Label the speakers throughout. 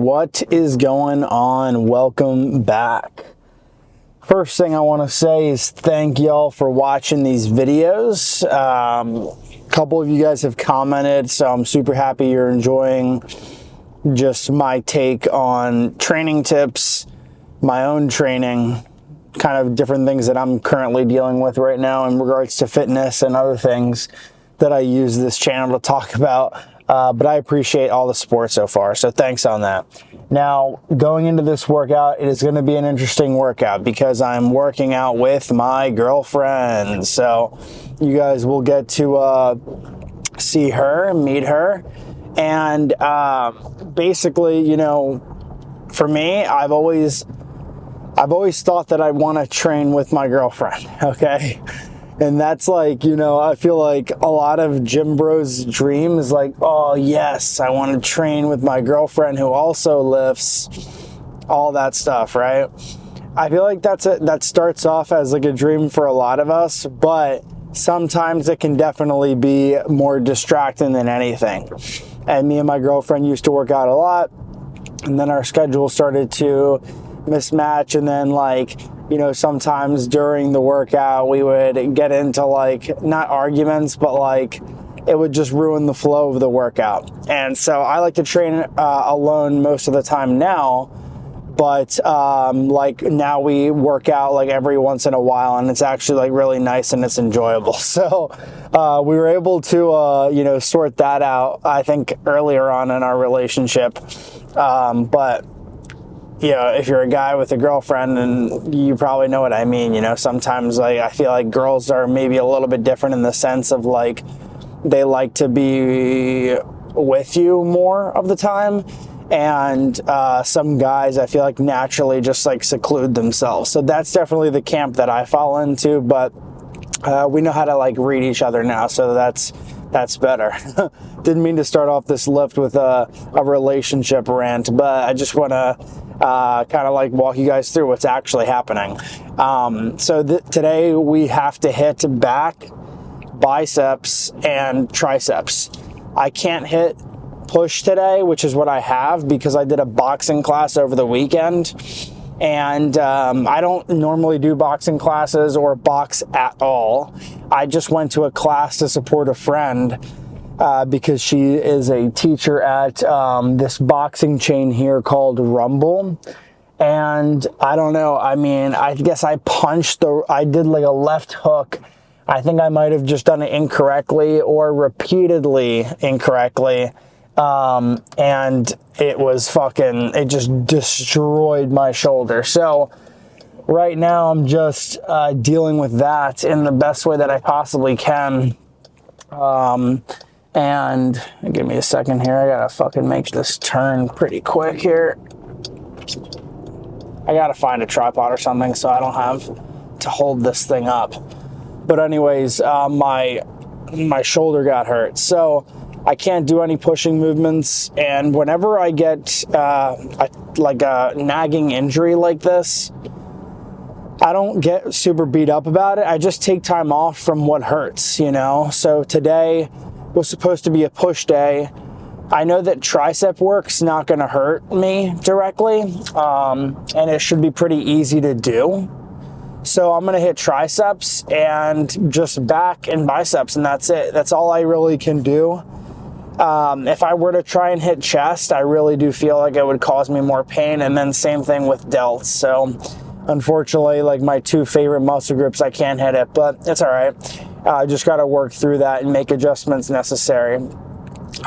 Speaker 1: what is going on? Welcome back. First thing I want to say is thank y'all for watching these videos. A couple of you guys have commented, so I'm super happy you're enjoying just my take on training tips, my own training, kind of different things that I'm currently dealing with right now in regards to fitness and other things that I use this channel to talk about. But I appreciate all the support so far, so thanks on that. Now, going into this workout, it is going to be an interesting workout because I'm working out with my girlfriend. So you guys will get to see her, meet her, and basically, you know, for me, I've always thought that I want to train with my girlfriend, okay? And that's like, you know, I feel like a lot of gym bros' dream is like, oh yes, I want to train with my girlfriend who also lifts, all that stuff, right? I feel like that starts off as like a dream for a lot of us, but sometimes it can definitely be more distracting than anything. And me and my girlfriend used to work out a lot, and then our schedule started to mismatch, and then, like, you know, sometimes during the workout we would get into, like, not arguments, but like it would just ruin the flow of the workout. And so I like to train alone most of the time now, but like now we work out like every once in a while, and it's actually like really nice and it's enjoyable. So we were able to you know, sort that out, I think, earlier on in our relationship. But you know, if you're a guy with a girlfriend, and you probably know what I mean, you know, sometimes, like, I feel like girls are maybe a little bit different in the sense of, like, they like to be with you more of the time, and some guys, I feel like, naturally just like seclude themselves. So that's definitely the camp that I fall into, but we know how to like read each other now, so that's better. Didn't mean to start off this lift with a relationship rant, but I just want to kind of like walk you guys through what's actually happening. So today we have to hit back, biceps, and triceps. I can't hit push today, which is what I have because I did a boxing class over the weekend. And I don't normally do boxing classes or box at all. I just went to a class to support a friend because she is a teacher at this boxing chain here called Rumble. And I don't know, I mean, I guess I did like a left hook. I think I might have just done it incorrectly or repeatedly incorrectly. And it just destroyed my shoulder. So right now I'm just dealing with that in the best way that I possibly can. And give me a second here. I gotta fucking make this turn pretty quick here. I gotta find a tripod or something so I don't have to hold this thing up. But anyways, my shoulder got hurt. So I can't do any pushing movements, and whenever I get like a nagging injury like this, I don't get super beat up about it. I just take time off from what hurts, you know? So today was supposed to be a push day. I know that tricep work's not gonna hurt me directly, and it should be pretty easy to do. So I'm gonna hit triceps and just back and biceps, and that's it. That's all I really can do. If I were to try and hit chest, I really do feel like it would cause me more pain, and then same thing with delts. So unfortunately, like my two favorite muscle groups, I can't hit it, but it's all right. I just got to work through that and make adjustments necessary.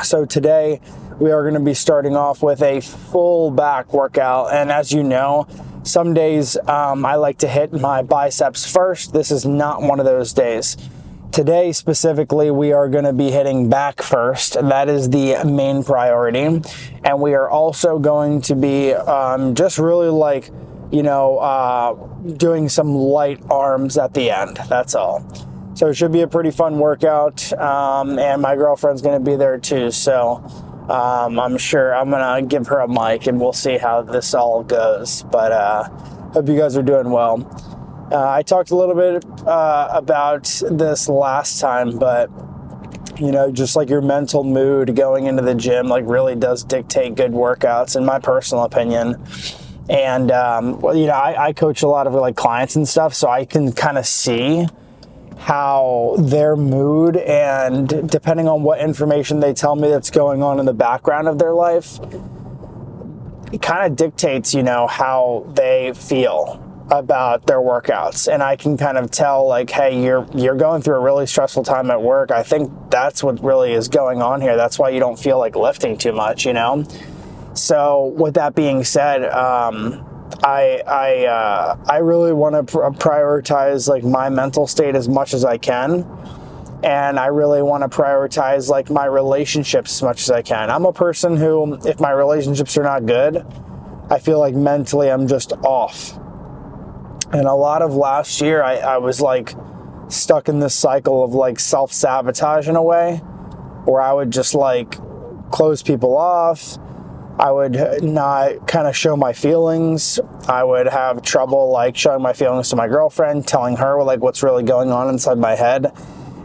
Speaker 1: So today we are going to be starting off with a full back workout, and as you know, some days I like to hit my biceps first. This is not one of those days. Today specifically, we are going to be hitting back first. That is the main priority. And we are also going to be just really like, you know, doing some light arms at the end. That's all. So it should be a pretty fun workout. And my girlfriend's going to be there too. So I'm sure I'm going to give her a mic and we'll see how this all goes. But hope you guys are doing well. I talked a little bit about this last time, but You know, just like your mental mood going into the gym, like really does dictate good workouts, in my personal opinion. And, well, you know, I coach a lot of like clients and stuff, so I can kind of see how their mood, and depending on what information they tell me that's going on in the background of their life, it kind of dictates, you know, how they feel about their workouts. And I can kind of tell, like, hey, you're going through a really stressful time at work. I think that's what really is going on here. That's why you don't feel like lifting too much, you know? So with that being said, I really want to prioritize like my mental state as much as I can. And I really want to prioritize like my relationships as much as I can. I'm a person who, if my relationships are not good, I feel like mentally I'm just off. And a lot of last year, I was like stuck in this cycle of like self-sabotage in a way, where I would just like close people off. I would not kind of show my feelings. I would have trouble like showing my feelings to my girlfriend, telling her like what's really going on inside my head.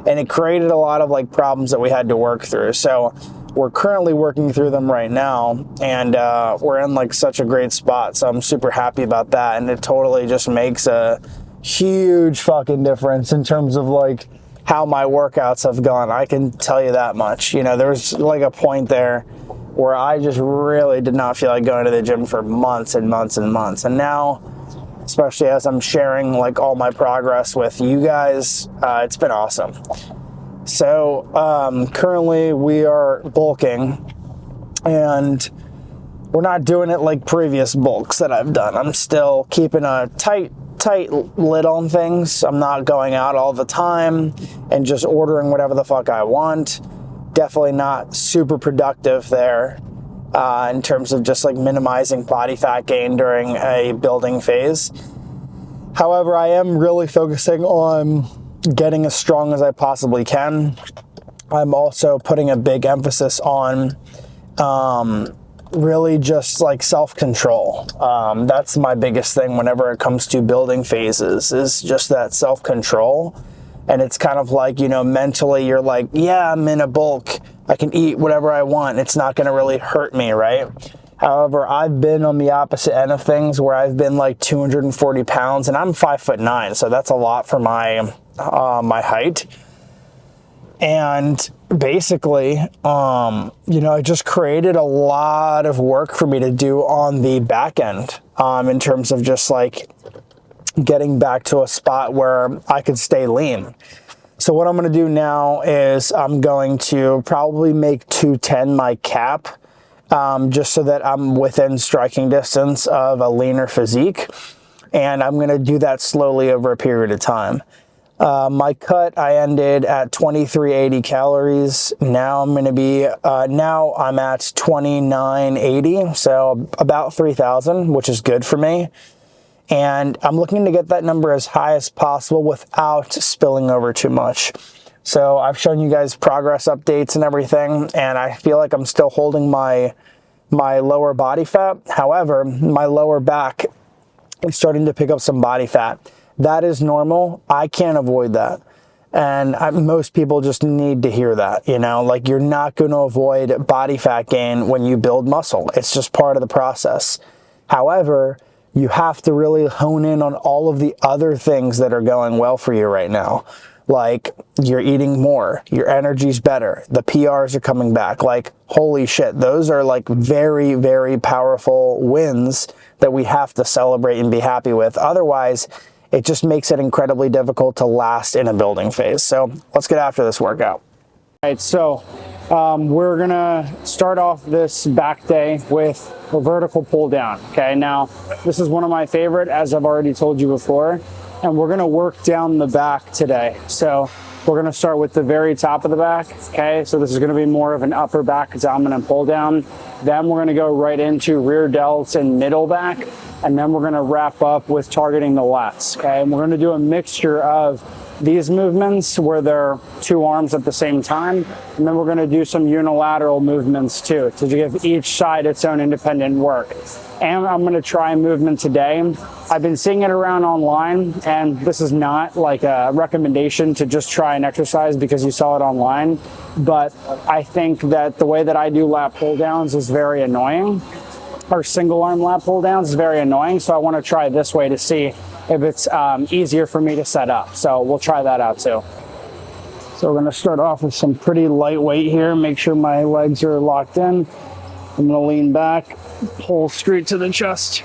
Speaker 1: And it created a lot of like problems that we had to work through. So we're currently working through them right now, and we're in like such a great spot. So I'm super happy about that. And it totally just makes a huge fucking difference in terms of like how my workouts have gone. I can tell you that much. You know, there was like a point there where I just really did not feel like going to the gym for months and months and months. And now, especially as I'm sharing like all my progress with you guys, it's been awesome. So currently we are bulking, and we're not doing it like previous bulks that I've done. I'm still keeping a tight lid on things. I'm not going out all the time and just ordering whatever the fuck I want. Definitely not super productive there in terms of just like minimizing body fat gain during a building phase. However, I am really focusing on getting as strong as I possibly can. I'm also putting a big emphasis on really just like self-control. That's my biggest thing whenever it comes to building phases, is just that self-control. And it's kind of like, you know, mentally you're like, yeah, I'm in a bulk. I can eat whatever I want. It's not going to really hurt me, right? However, I've been on the opposite end of things where I've been like 240 pounds, and I'm 5'9", so that's a lot for my my height. And basically, you know, it just created a lot of work for me to do on the back end in terms of just like getting back to a spot where I could stay lean. So what I'm going to do now is I'm going to probably make 210 my cap, just so that I'm within striking distance of a leaner physique. And I'm going to do that slowly over a period of time. My cut, I ended at 2380 calories. Now I'm going to be, now I'm at 2980. So about 3000, which is good for me. And I'm looking to get that number as high as possible without spilling over too much. So I've shown you guys progress updates and everything, and I feel like I'm still holding my lower body fat. However, my lower back is starting to pick up some body fat. That is normal. I can't avoid that. And most people just need to hear that, you know, like you're not going to avoid body fat gain when you build muscle. It's just part of the process. However, you have to really hone in on all of the other things that are going well for you right now. Like you're eating more, your energy's better, the PRs are coming back. Like, holy shit, those are like very, very powerful wins that we have to celebrate and be happy with. Otherwise, it just makes it incredibly difficult to last in a building phase. So let's get after this workout. All right, so we're gonna start off this back day with a vertical pull down. Okay, now this is one of my favorite, as I've already told you before, and we're gonna work down the back today. So we're gonna start with the very top of the back. Okay, so this is gonna be more of an upper back dominant pull down. Then we're gonna go right into rear delts and middle back, and then we're gonna wrap up with targeting the lats. Okay, and we're gonna do a mixture of these movements where they're 2 arms at the same time. And then we're going to do some unilateral movements too, to give each side its own independent work. And I'm going to try a movement today. I've been seeing it around online, and this is not like a recommendation to just try an exercise because you saw it online. But I think that the way that I do lat pull downs is very annoying. Or single arm lat pull downs is very annoying. So I want to try this way to see if it's easier for me to set up. So we'll try that out too. So we're going to start off with some pretty lightweight here. Make sure my legs are locked in. I'm going to lean back, pull straight to the chest.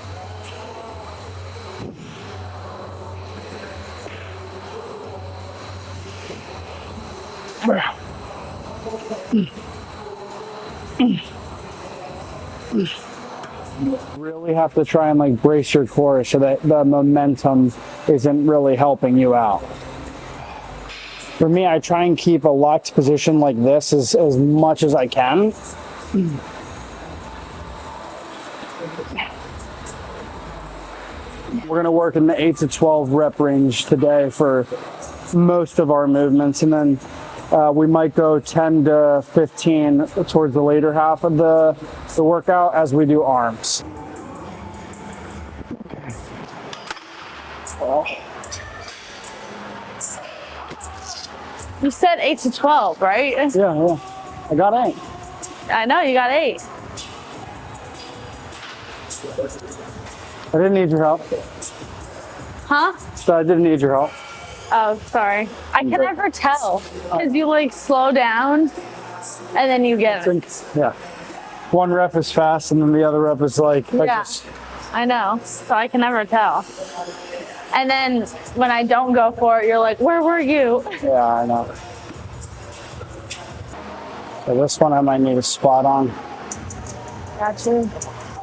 Speaker 1: Really have to try and like brace your core so that the momentum isn't really helping you out. For me, I try and keep a locked position like this as much as I can. We're going to work in the 8 to 12 rep range today for most of our movements, and then we might go 10 to 15 towards the later half of the workout as we do arms. Oh.
Speaker 2: You said 8 to 12, right?
Speaker 1: Yeah. I got 8.
Speaker 2: I know, you got 8.
Speaker 1: I didn't need your help.
Speaker 2: Huh?
Speaker 1: So I didn't need your help.
Speaker 2: Oh, sorry. I can never tell because you like slow down and then you get it.
Speaker 1: Yeah. One rep is fast and then the other rep is like,
Speaker 2: Yeah, I know. So I can never tell. And then when I don't go for it, you're like, where were you?
Speaker 1: Yeah, I know. So this one I might need a spot on.
Speaker 2: Got you.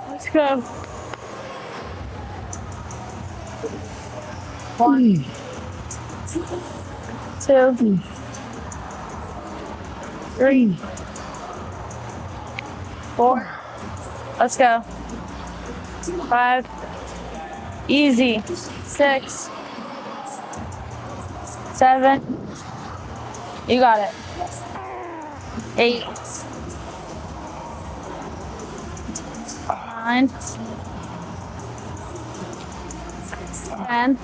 Speaker 2: Let's go. 1, 2, 3, 4. Let's go. 5. Easy. 6, 7. You got it. 8. 9. 10.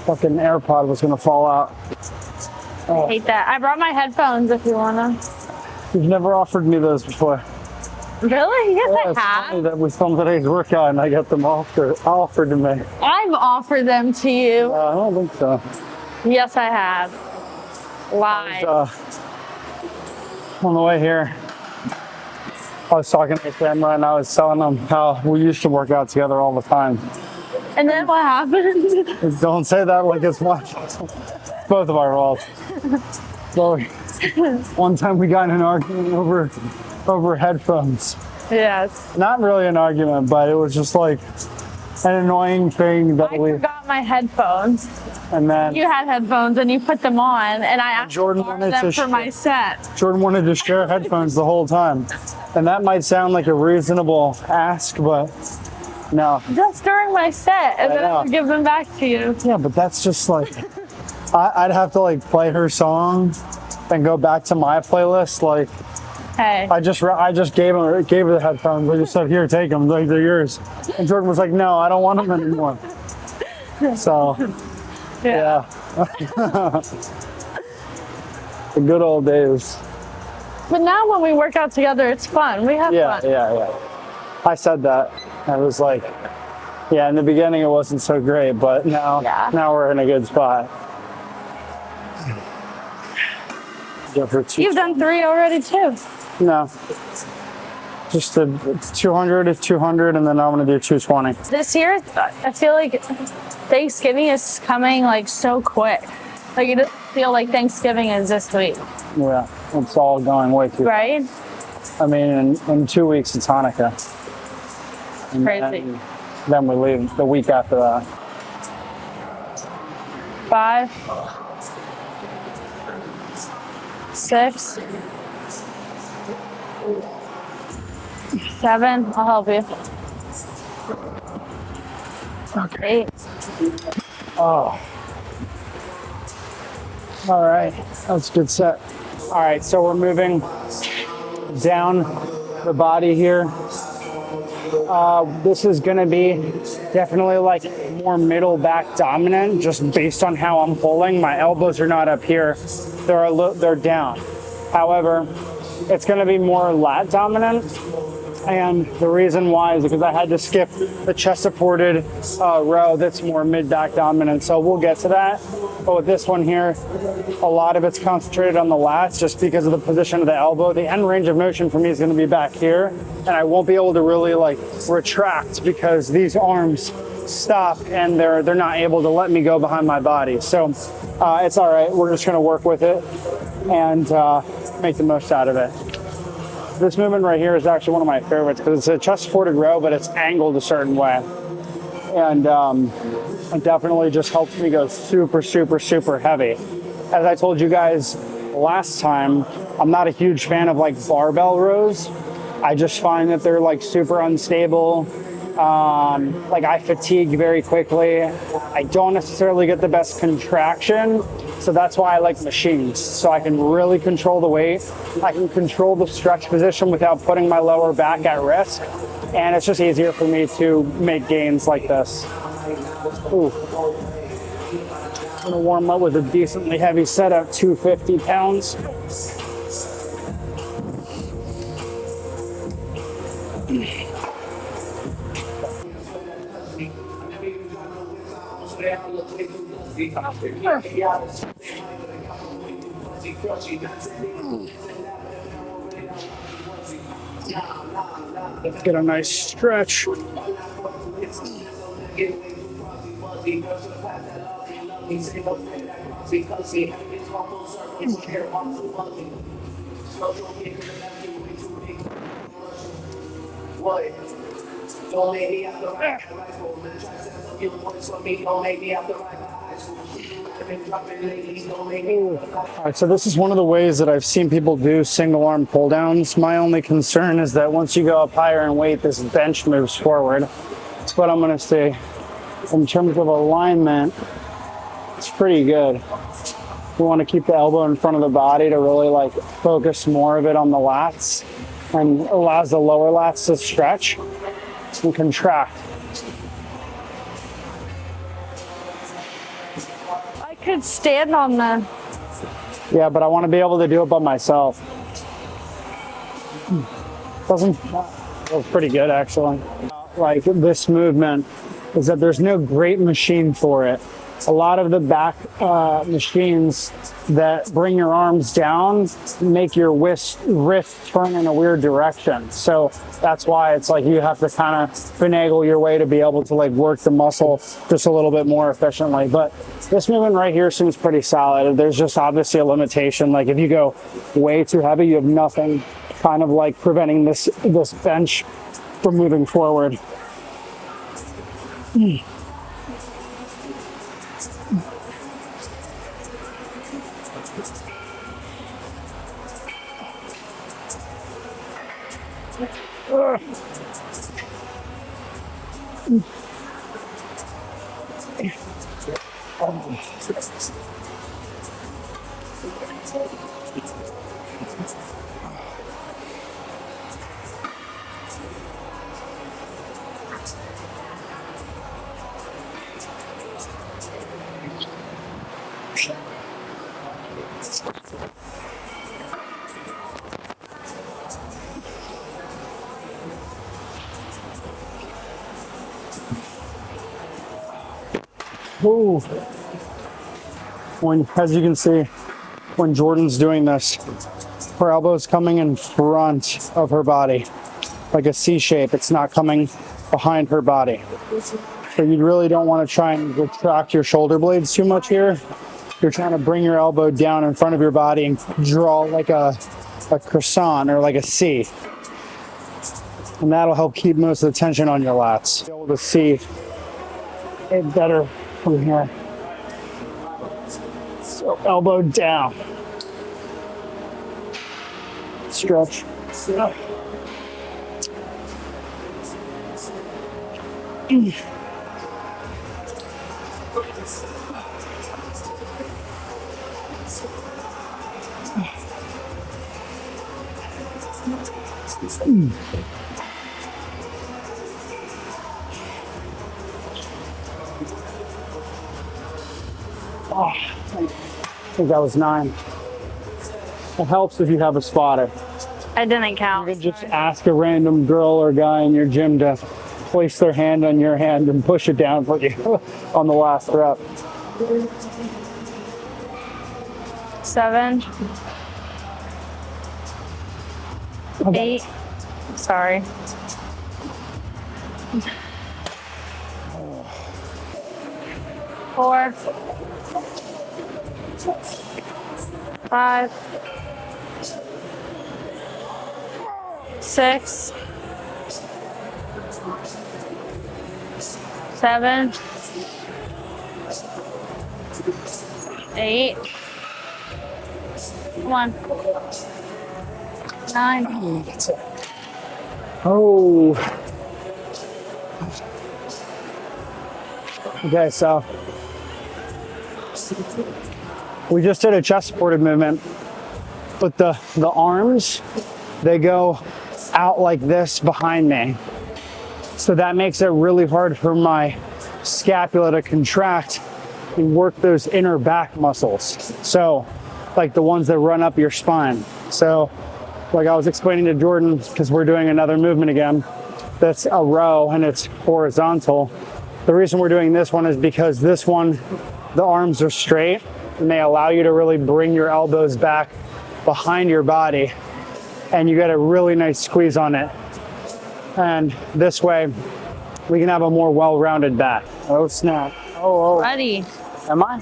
Speaker 1: Fucking AirPod was gonna fall out.
Speaker 2: I hate that. I brought my headphones if you wanna.
Speaker 1: You've never offered me those before.
Speaker 2: Really? Yes,
Speaker 1: It's
Speaker 2: I
Speaker 1: funny
Speaker 2: have.
Speaker 1: that we filmed today's workout and I got them offered to me.
Speaker 2: I've offered them to you.
Speaker 1: I don't think so.
Speaker 2: Yes, I have. Lies.
Speaker 1: On the way here, I was talking to the camera and I was telling them how we used to work out together all the time.
Speaker 2: And then what happened?
Speaker 1: Don't say that like it's my fault. Both of our faults. So one time we got in an argument over headphones.
Speaker 2: Yes.
Speaker 1: Not really an argument, but it was just like an annoying thing that
Speaker 2: I forgot my headphones.
Speaker 1: and then
Speaker 2: You had headphones and you put them on, and I actually
Speaker 1: Jordan
Speaker 2: borrowed
Speaker 1: wanted
Speaker 2: them
Speaker 1: to
Speaker 2: for my set.
Speaker 1: Jordan wanted to share headphones the whole time. And that might sound like a reasonable ask, but no.
Speaker 2: Just during my set, and
Speaker 1: I
Speaker 2: then I
Speaker 1: know.
Speaker 2: would give them back to you.
Speaker 1: Yeah, but that's just like, I'd have to like play her song and go back to my playlist. Like,
Speaker 2: Hey.
Speaker 1: I just gave her the headphones. I just said, here, take them. Like, they're yours. And Jordan was like, no, I don't want them anymore. So, yeah. The good old days.
Speaker 2: But now when we work out together, it's fun. We have fun.
Speaker 1: Yeah. I said that. I was like, yeah, in the beginning it wasn't so great, but now we're in a good spot. Yeah, for
Speaker 2: You've done 3 already too.
Speaker 1: No. Just a 200 to 200, and then I'm gonna do 220.
Speaker 2: This year, I feel like Thanksgiving is coming like so quick. Like it doesn't feel like Thanksgiving is this week.
Speaker 1: Yeah, it's all going way too.
Speaker 2: Right?
Speaker 1: I mean, in 2 weeks it's Hanukkah. And
Speaker 2: Crazy.
Speaker 1: Then we leave the week after that.
Speaker 2: 5, 6, 7. I'll help you.
Speaker 1: Okay.
Speaker 2: 8.
Speaker 1: Oh, All right, that's a good set. All right, so we're moving down the body here. This is gonna be definitely like more middle back dominant, just based on how I'm pulling. My elbows are not up here; they're down. However, it's gonna be more lat dominant, and the reason why is because I had to skip the chest supported row that's more mid back dominant. So we'll get to that. But with this one here, a lot of it's concentrated on the lats just because of the position of the elbow. The end range of motion for me is going to be back here, and I won't be able to really like retract because these arms stop and they're not able to let me go behind my body. So it's all right. We're just going to work with it and make the most out of it. This movement right here is actually one of my favorites because it's a chest supported row, but it's angled a certain way. And it definitely just helps me go super, super, super heavy. As I told you guys last time, I'm not a huge fan of like barbell rows. I just find that they're like super unstable. Like I fatigue very quickly. I don't necessarily get the best contraction. So that's why I like machines. So I can really control the weight. I can control the stretch position without putting my lower back at risk. And it's just easier for me to make gains like this. Ooh. I'm gonna warm up with a decently heavy set at 250 pounds. Let's get a nice stretch. All right, so this is one of the ways that I've seen people do single arm pull downs. My only concern is that once you go up higher in weight, this bench moves forward. That's what I'm gonna say. In terms of alignment, it's pretty good. We want to keep the elbow in front of the body to really like focus more of it on the lats and allows the lower lats to stretch and contract.
Speaker 2: I could stand on the.
Speaker 1: Yeah, but I want to be able to do it by myself. Feels pretty good actually. Like this movement is that there's no great machine for it. A lot of the back machines that bring your arms down make your wrist turn in a weird direction. So that's why it's like you have to kind of finagle your way to be able to like work the muscle just a little bit more efficiently. But this movement right here seems pretty solid. There's just obviously a limitation. Like if you go way too heavy, you have nothing kind of like preventing this bench from moving forward. Ooh. As you can see, when Jordan's doing this, her elbow's coming in front of her body, like a C shape. It's not coming behind her body. So you really don't want to try and retract your shoulder blades too much here. You're trying to bring your elbow down in front of your body and draw like a croissant or like a C. And that'll help keep most of the tension on your lats. Be able to see it better from here. So elbow down. Stretch.
Speaker 3: Oh, I think that was 9. It helps if you have a spotter.
Speaker 2: I didn't count.
Speaker 3: You can just ask a random girl or guy in your gym to place their hand on your hand and push it down for you on the last rep.
Speaker 2: 7, 8. Sorry. 4, 5, 6, 7, 8. Come on. 9.
Speaker 3: That's it. Oh. Okay, so we just did a chest supported movement, but the arms, they go out like this behind me. So that makes it really hard for my scapula to contract and work those inner back muscles. So like the ones that run up your spine. So like I was explaining to Jordan, because we're doing another movement again, that's a row and it's horizontal. The reason we're doing this one is because this one, the arms are straight and they allow you to really bring your elbows back behind your body, and you get a really nice squeeze on it. And this way we can have a more well-rounded back. Oh snap. Oh.
Speaker 2: Ready.
Speaker 3: Am I?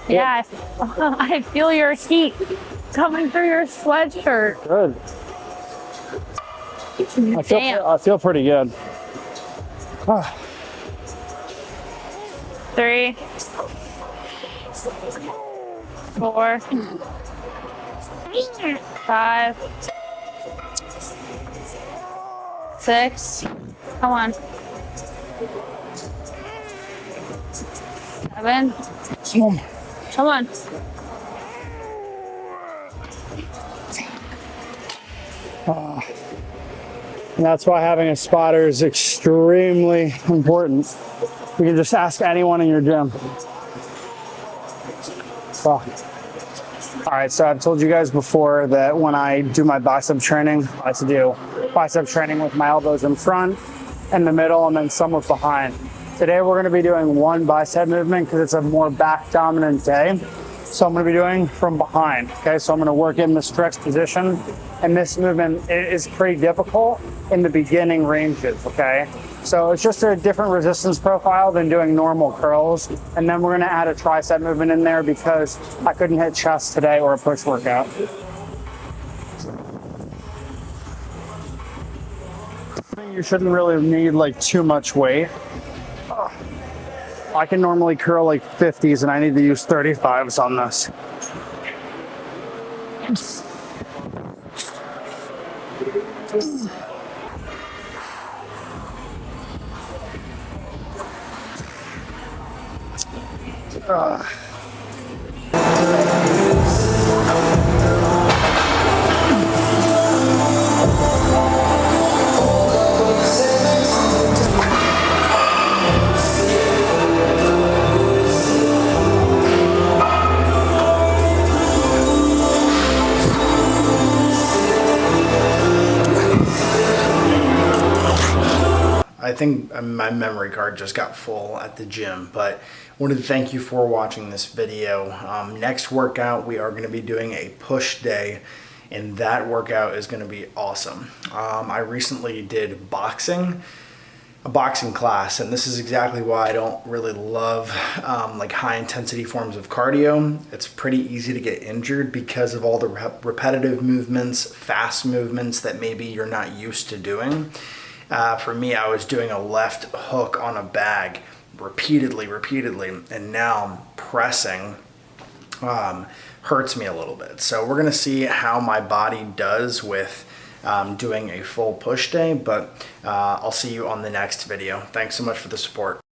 Speaker 2: Yeah, I feel your heat coming through your sweatshirt.
Speaker 3: Good. I feel pretty good.
Speaker 2: 3, 4, 5, 6. Come on. 7. Come on.
Speaker 3: And that's why having a spotter is extremely important. You can just ask anyone in your gym. All right, so I've told you guys before that when I do my bicep training, I like to do bicep training with my elbows in front, in the middle, and then some with behind. Today we're gonna be doing one bicep movement because it's a more back dominant day. So I'm gonna be doing from behind, okay? So I'm gonna work in the stretch position, and this movement is pretty difficult in the beginning ranges, okay? So it's just a different resistance profile than doing normal curls. And then we're gonna add a tricep movement in there because I couldn't hit chest today or a push workout. You shouldn't really need like too much weight. I can normally curl like 50s and I need to use 35s on this.
Speaker 1: I think my memory card just got full at the gym, but wanted to thank you for watching this video. Next workout, we are going to be doing a push day, and that workout is going to be awesome. I recently did a boxing class, and this is exactly why I don't really love like high intensity forms of cardio. It's pretty easy to get injured because of all the repetitive movements, fast movements that maybe you're not used to doing. For me, I was doing a left hook on a bag repeatedly, and now pressing hurts me a little bit. So we're gonna see how my body does with doing a full push day, but I'll see you on the next video. Thanks so much for the support.